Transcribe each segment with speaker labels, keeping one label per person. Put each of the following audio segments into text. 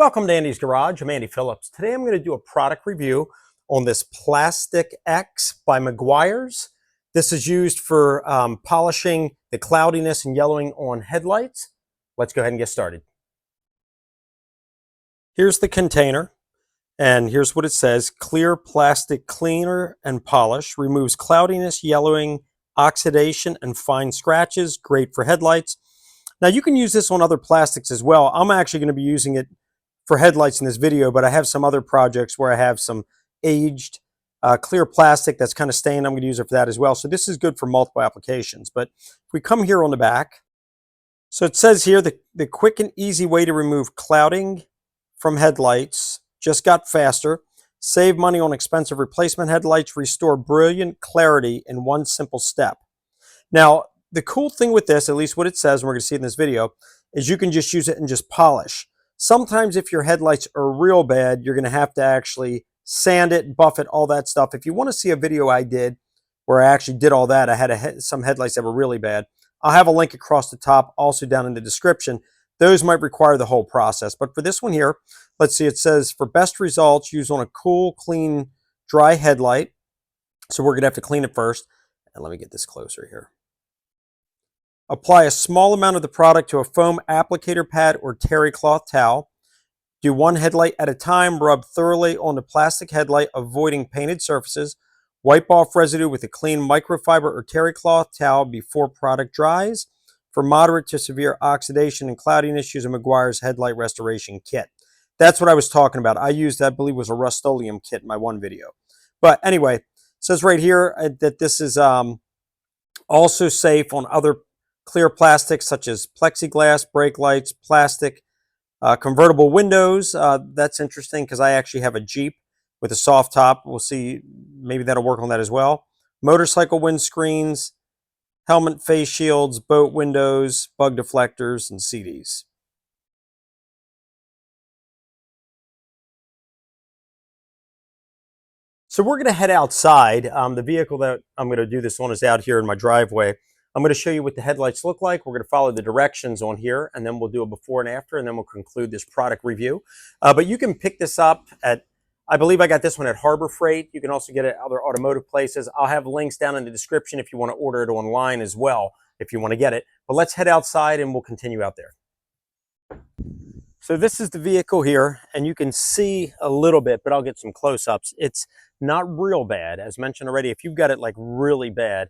Speaker 1: Welcome to Andy's Garage. I'm Andy Phillips. Today I'm going to do a product review on this PlastX by Meguiar's. This is used for polishing the cloudiness and yellowing on headlights. Let's go ahead and get started. Here's the container, and here's what it says. Clear plastic cleaner and polish. Removes cloudiness, yellowing, oxidation, and fine scratches. Great for headlights. Now you can use this on other plastics as well. I'm actually going to be using it for headlights in this video, but I have some other projects where I have some aged clear plastic that's kind of stained. I'm going to use it for that as well. So this is good for multiple applications. But if we come here on the back, so it says here the quick and easy way to remove clouding from headlights. Just got faster. Save money on expensive replacement headlights. Restore brilliant clarity in one simple step. Now, the cool thing with this, at least what it says, and we're going to see in this video, is you can just use it and just polish. Sometimes if your headlights are real bad, you're going to have to actually sand it, buff it, all that stuff. If you want to see a video I did where I actually did all that, I had some headlights that were really bad. I'll have a link across the top, also down in the description. Those might require the whole process. But for this one here, let's see, it says, for best results, use on a cool, clean, dry headlight. So we're going to have to clean it first. And let me get this closer here. Apply a small amount of the product to a foam applicator pad or terry cloth towel. Do one headlight at a time. Rub thoroughly on the plastic headlight, avoiding painted surfaces. Wipe off residue with a clean microfiber or terry cloth towel before product dries. For moderate to severe oxidation and cloudiness, use a Meguiar's headlight restoration kit. That's what I was talking about. I used, I believe, was a Rust-Oleum kit in my one video. But anyway, it says right here that this is also safe on other clear plastics such as plexiglass, brake lights, plastic, convertible windows. That's interesting because I actually have a Jeep with a soft top. We'll see, maybe that'll work on that as well. Motorcycle windscreens, helmet face shields, boat windows, bug deflectors, and CDs. So we're going to head outside. The vehicle that I'm going to do this on is out here in my driveway. I'm going to show you what the headlights look like. We're going to follow the directions on here, and then we'll do a before and after, and then we'll conclude this product review. But you can pick this up at, I believe I got this one at Harbor Freight. You can also get it at other automotive places. I'll have links down in the description if you want to order it online as well, if you want to get it. But let's head outside and we'll continue out there. So this is the vehicle here, and you can see a little bit, but I'll get some close-ups. It's not real bad. As mentioned already, if you've got it like really bad,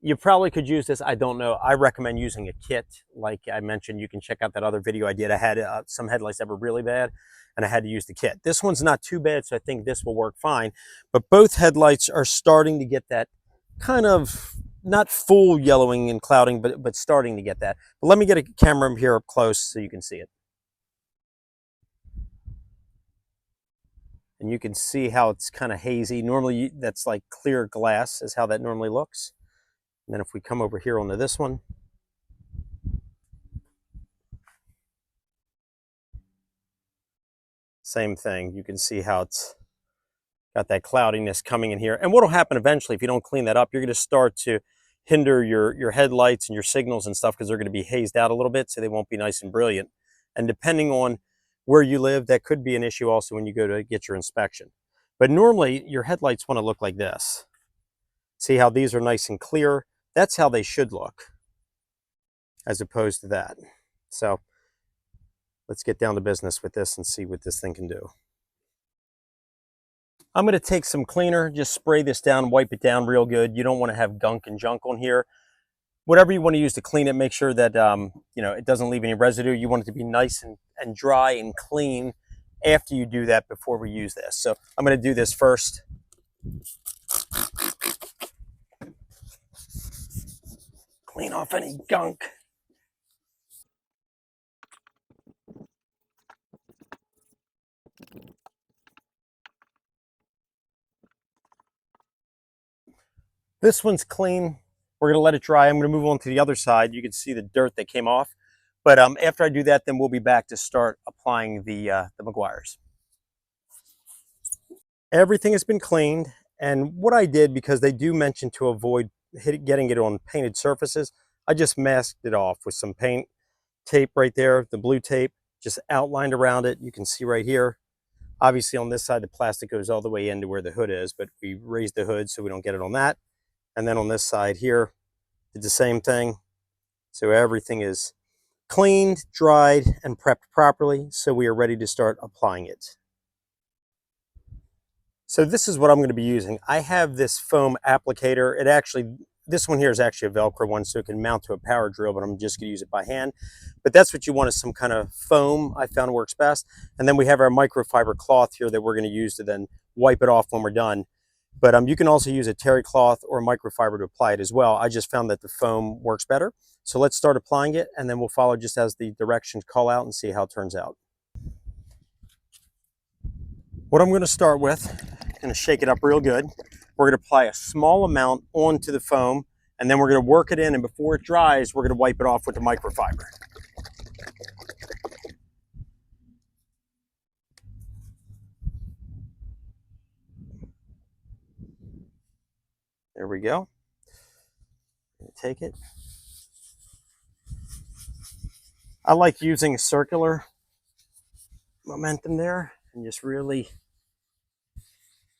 Speaker 1: you probably could use this. I don't know. I recommend using a kit. Like I mentioned, you can check out that other video I did. I had some headlights that were really bad, and I had to use the kit. This one's not too bad, so I think this will work fine. But both headlights are starting to get that kind of, not full yellowing and clouding, but starting to get that. But let me get a camera here up close so you can see it. And you can see how it's kind of hazy. Normally, that's like clear glass is how that normally looks. And then if we come over here onto this one, same thing. You can see how it's got that cloudiness coming in here. And what will happen eventually, if you don't clean that up, you're going to start to hinder your headlights and your signals and stuff because they're going to be hazed out a little bit, so they won't be nice and brilliant. And depending on where you live, that could be an issue also when you go to get your inspection. But normally, your headlights want to look like this. See how these are nice and clear? That's how they should look, as opposed to that. So let's get down to business with this and see what this thing can do. I'm going to take some cleaner, just spray this down, wipe it down real good. You don't want to have gunk and junk on here. Whatever you want to use to clean it, make sure that it doesn't leave any residue. You want it to be nice and dry and clean after you do that before we use this. So I'm going to do this first. Clean off any gunk. This one's clean. We're going to let it dry. I'm going to move on to the other side. You can see the dirt that came off. But after I do that, then we'll be back to start applying the Meguiar's. Everything has been cleaned. And what I did, because they do mention to avoid getting it on painted surfaces, I just masked it off with some paint tape right there, the blue tape. just outlined around it. You can see right here. Obviously on this side, the plastic goes all the way into where the hood is, but we raised the hood so we don't get it on that. And then on this side here, did the same thing. So everything is cleaned, dried, and prepped properly, so we are ready to start applying it. So this is what I'm going to be using. I have this foam applicator. This one here is actually a Velcro one, so it can mount to a power drill, but I'm just going to use it by hand. But that's what you want, is some kind of foam. I found works best. And then we have our microfiber cloth here that we're going to use to then wipe it off when we're done. But you can also use a terry cloth or a microfiber to apply it as well. I just found that the foam works better. So let's start applying it, and then we'll follow just as the directions call out and see how it turns out. What I'm going to start with, I'm going to shake it up real good. We're going to apply a small amount onto the foam, and then we're going to work it in, and before it dries, we're going to wipe it off with the microfiber. There we go. Take it. I like using circular momentum there and just really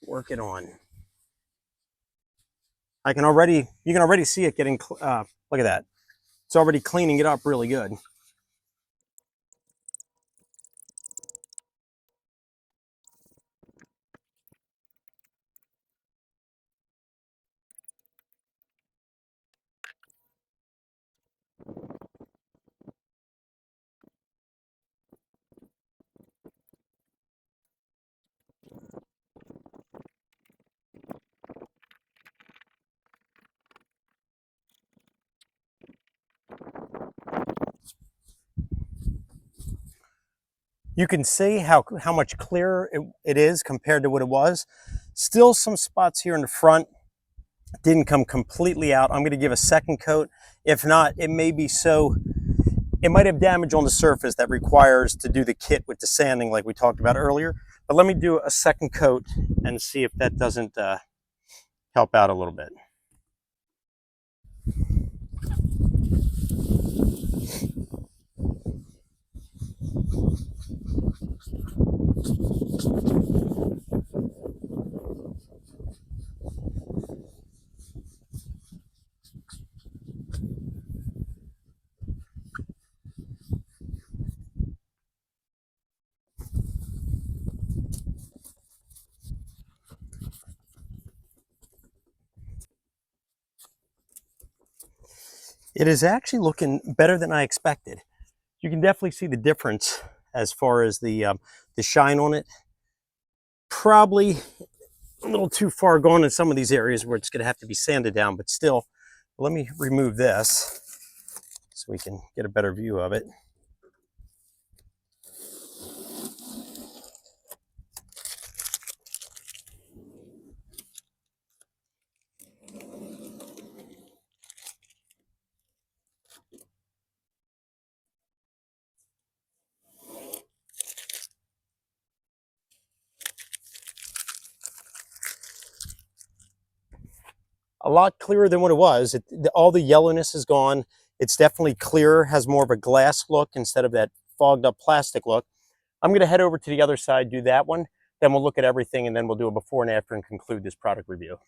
Speaker 1: work it on. You can already see it getting, look at that. It's already cleaning it up really good. You can see how much clearer it is compared to what it was. Still some spots here in the front didn't come completely out. I'm going to give a second coat. If not, it might have damage on the surface that requires to do the kit with the sanding like we talked about earlier. But let me do a second coat and see if that doesn't help out a little bit. It is actually looking better than I expected. You can definitely see the difference as far as the shine on it. Probably a little too far gone in some of these areas where it's going to have to be sanded down, but still, let me remove this so we can get a better view of it. A lot clearer than what it was. All the yellowness is gone. It's definitely clearer, has more of a glass look instead of that fogged up plastic look. I'm going to head over to the other side, do that one, then we'll look at everything, and then we'll do a before and after and conclude this product review.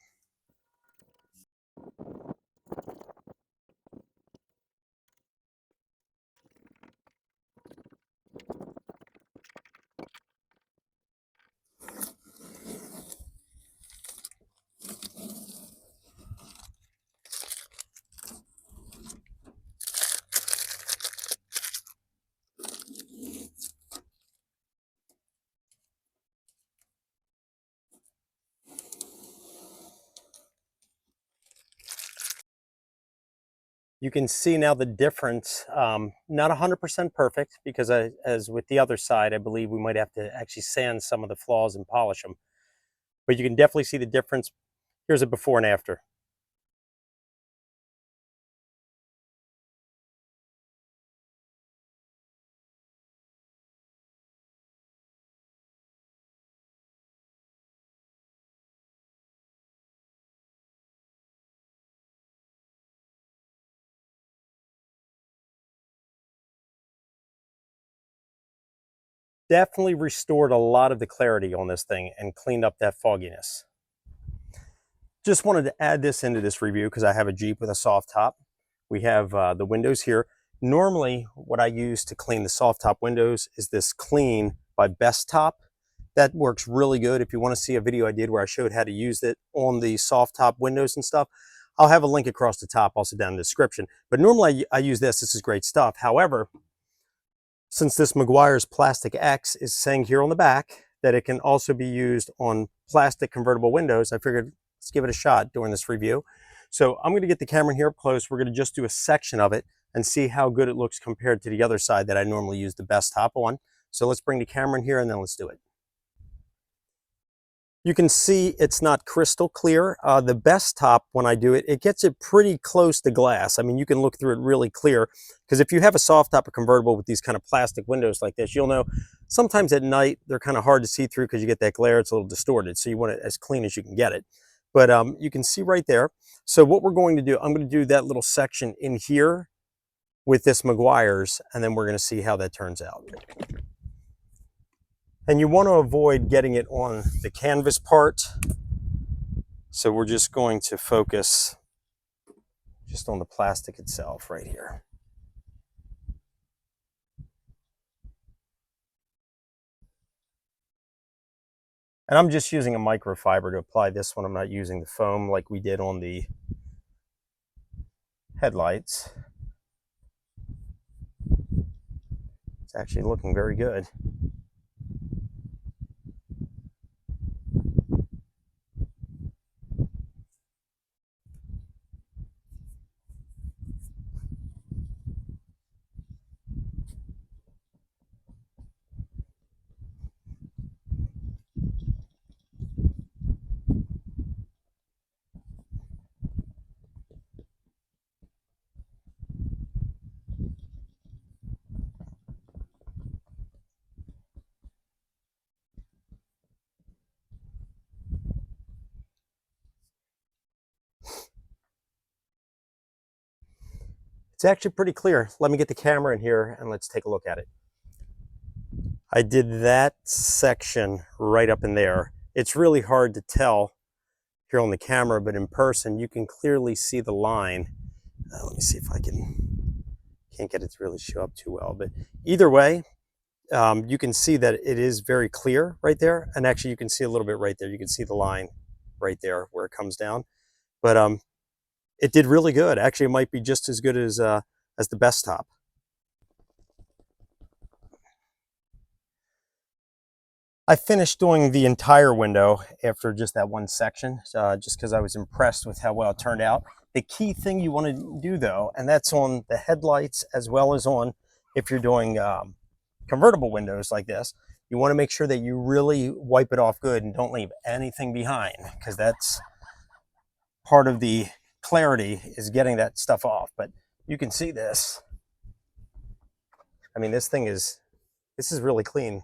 Speaker 1: You can see now the difference, not 100% perfect, because as with the other side, I believe we might have to actually sand some of the flaws and polish them. But you can definitely see the difference. Here's a before and after. definitely restored a lot of the clarity on this thing and cleaned up that fogginess. Just wanted to add this into this review because I have a Jeep with a soft top. We have the windows here. Normally, what I use to clean the soft top windows is this Clean by Best Top. That works really good. If you want to see a video I did where I showed how to use it on the soft top windows and stuff, I'll have a link across the top, also down in the description. But normally I use this. This is great stuff. However, since this Meguiar's PlastX is saying here on the back that it can also be used on plastic convertible windows, I figured let's give it a shot during this review. So I'm going to get the camera in here up close. We're going to just do a section of it and see how good it looks compared to the other side that I normally use the Best Top on. So let's bring the camera in here and then let's do it. You can see it's not crystal clear. The Best Top, when I do it, it gets it pretty close to glass. I mean, you can look through it really clear, because if you have a soft top or convertible with these kind of plastic windows like this, you'll know sometimes at night they're kind of hard to see through because you get that glare. It's a little distorted, so you want it as clean as you can get it. But you can see right there. So what we're going to do, I'm going to do that little section in here with this Meguiar's, and then we're going to see how that turns out. And you want to avoid getting it on the canvas part. So we're just going to focus just on the plastic itself right here. And I'm just using a microfiber to apply this one. I'm not using the foam like we did on the headlights. It's actually looking very good. It's actually pretty clear. Let me get the camera in here and let's take a look at it. I did that section right up in there. It's really hard to tell here on the camera, but in person you can clearly see the line. Let me see if I can't get it to really show up too well, but either way, you can see that it is very clear right there. And actually you can see a little bit right there. You can see the line right there where it comes down. But it did really good. Actually, it might be just as good as the Best Top. I finished doing the entire window after just that one section, just because I was impressed with how well it turned out. The key thing you want to do though, and that's on the headlights as well as on if you're doing convertible windows like this, you want to make sure that you really wipe it off good and don't leave anything behind, because that's part of the clarity, is getting that stuff off. But you can see this. I mean, this is really clean,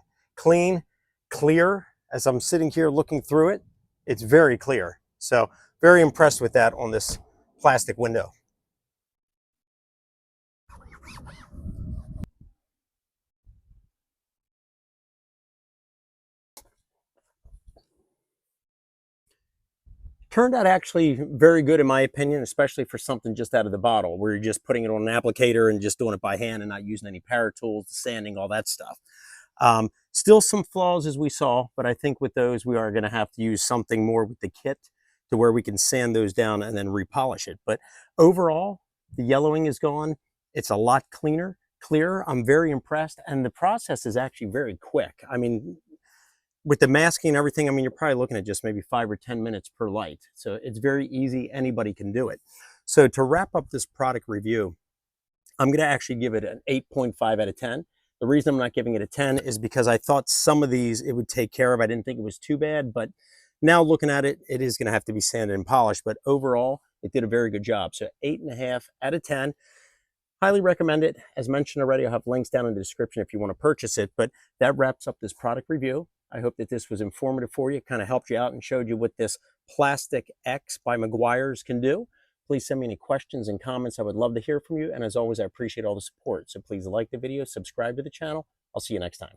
Speaker 1: clear. As I'm sitting here looking through it, it's very clear. So very impressed with that on this plastic window. Turned out actually very good in my opinion, especially for something just out of the bottle where you're just putting it on an applicator and just doing it by hand and not using any power tools, sanding, all that stuff. Still some flaws as we saw, but I think with those we are going to have to use something more with the kit to where we can sand those down and then repolish it. But overall, the yellowing is gone. It's a lot clearer. I'm very impressed, and the process is actually very quick. I mean, with the masking and everything, I mean, you're probably looking at just maybe 5 or 10 minutes per light. So it's very easy. Anybody can do it. So to wrap up this product review, I'm going to actually give it an 8.5 out of 10. The reason I'm not giving it a 10 is because I thought some of these it would take care of. I didn't think it was too bad, but now looking at it, it is going to have to be sanded and polished. But overall, it did a very good job. So 8.5 out of 10. Highly recommend it. As mentioned already, I'll have links down in the description if you want to purchase it. But that wraps up this product review. I hope that this was informative for you, kind of helped you out and showed you what this PlastX by Meguiar's can do. Please send me any questions and comments. I would love to hear from you. And as always, I appreciate all the support. So please like the video, subscribe to the channel. I'll see you next time.